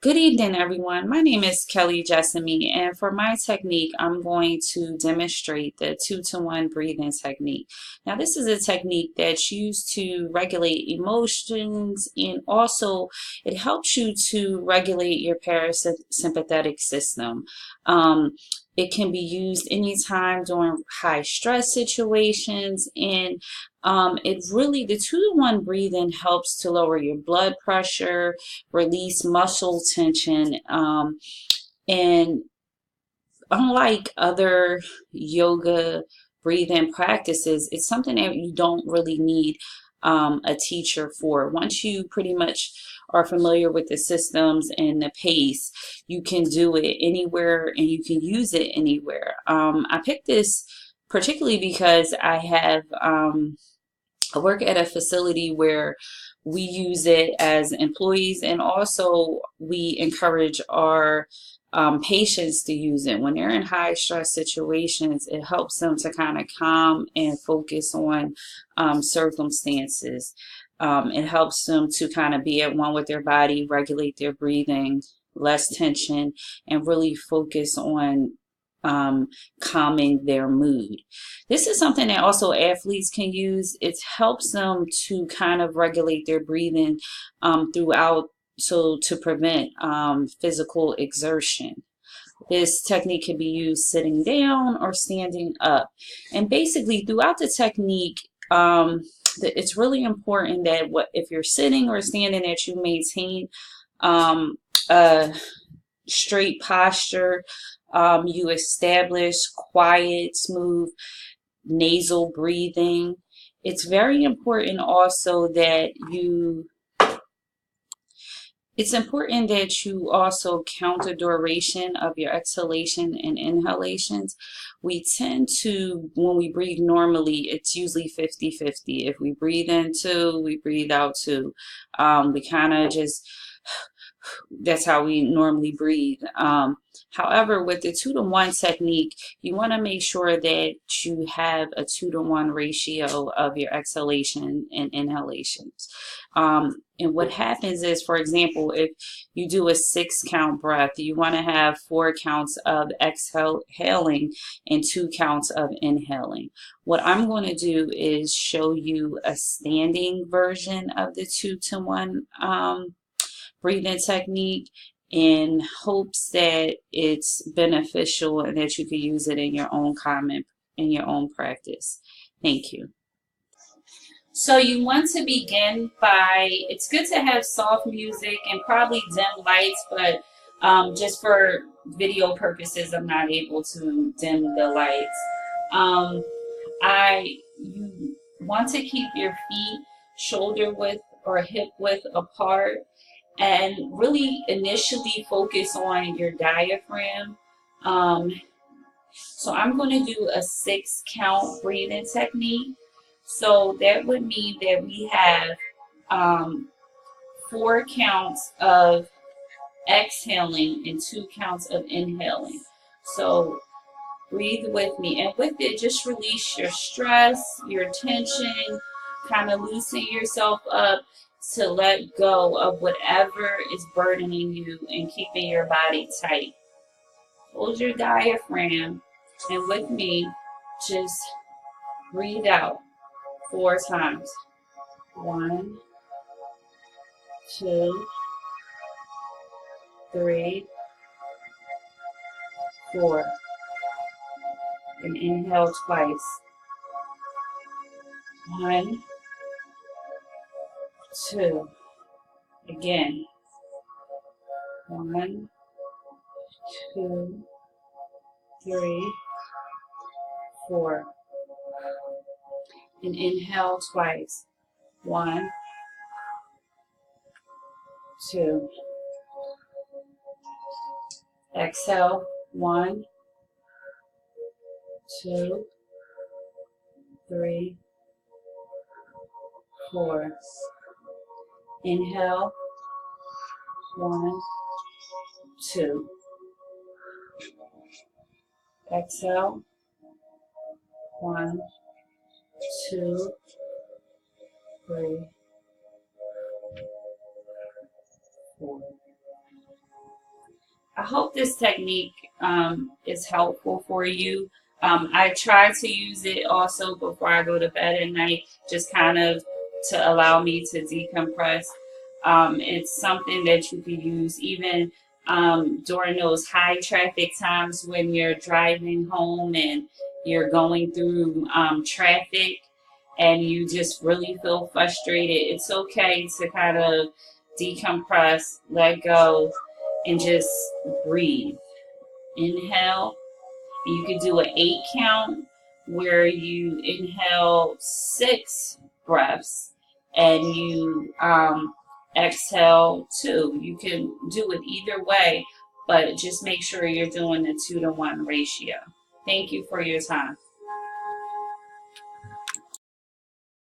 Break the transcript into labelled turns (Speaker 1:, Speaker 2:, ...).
Speaker 1: Good evening, everyone. My name is Kelly Jessamy, and for my technique, I'm going to demonstrate the 2-to-1 breathing technique. Now, this is a technique that's used to regulate emotions, and also it helps you to regulate your parasympathetic system. Um, it can be used anytime during high stress situations, and the 2-to-1 breathing helps to lower your blood pressure, release muscle tension. And unlike other yoga breathing practices, it's something that you don't really need a teacher for. Once you pretty much are familiar with the systems and the pace, you can do it anywhere and you can use it anywhere. I picked this particularly because I work at a facility where we use it as employees, and also we encourage our patients to use it. When they're in high stress situations, it helps them to kind of calm and focus on circumstances. It helps them to kind of be at one with their body, regulate their breathing, less tension, and really focus on um, calming their mood. This is something that also athletes can use. It helps them to kind of regulate their breathing throughout, so to prevent physical exertion. This technique can be used sitting down or standing up. And basically, throughout the technique, it's really important that if you're sitting or standing, that you maintain um, a straight posture. You establish quiet, smooth nasal breathing. It's very important also that you also count the duration of your exhalation and inhalations. We tend to, when we breathe normally, it's usually 50-50. If we breathe in two, we breathe out two. We kind of just That's how we normally breathe. However, with the 2-to-1 technique, you want to make sure that you have a 2-to-1 ratio of your exhalation and inhalations. And what happens is, for example, if you do a 6-count breath, you want to have 4 counts of exhaling and 2 counts of inhaling. What I'm going to do is show you a standing version of the 2-to-1 breathing technique in hopes that it's beneficial and that you can use it in your own practice. Thank you. So you want to begin by, it's good to have soft music and probably dim lights, but just for video purposes, I'm not able to dim the lights. Um, you want to keep your feet shoulder width or hip width apart, and really initially focus on your diaphragm. Um, so I'm going to do a 6-count breathing technique. So that would mean that we have um, 4 counts of exhaling and 2 counts of inhaling. So breathe with me. And with it, just release your stress, your tension, kind of loosen yourself up to let go of whatever is burdening you and keeping your body tight. Hold your diaphragm, and with me, just breathe out 4 times. 1, 2, 3, 4. And inhale twice. 1, 2. Again. 1, 2, 3, 4. And inhale twice. 1, 2. Exhale. 1, 2, 3, 4. Inhale. 1, 2. Exhale. 1, 2, 3, 4. I hope this technique is helpful for you. I try to use it also before I go to bed at night, just kind of to allow me to decompress. It's something that you can use even during those high traffic times when you're driving home and you're going through traffic and you just really feel frustrated. It's okay to kind of decompress, let go, and just breathe. Inhale. You could do an 8 count where you inhale 6 breaths and you exhale 2. You can do it either way, but just make sure you're doing the 2-to-1 ratio. Thank you for your time.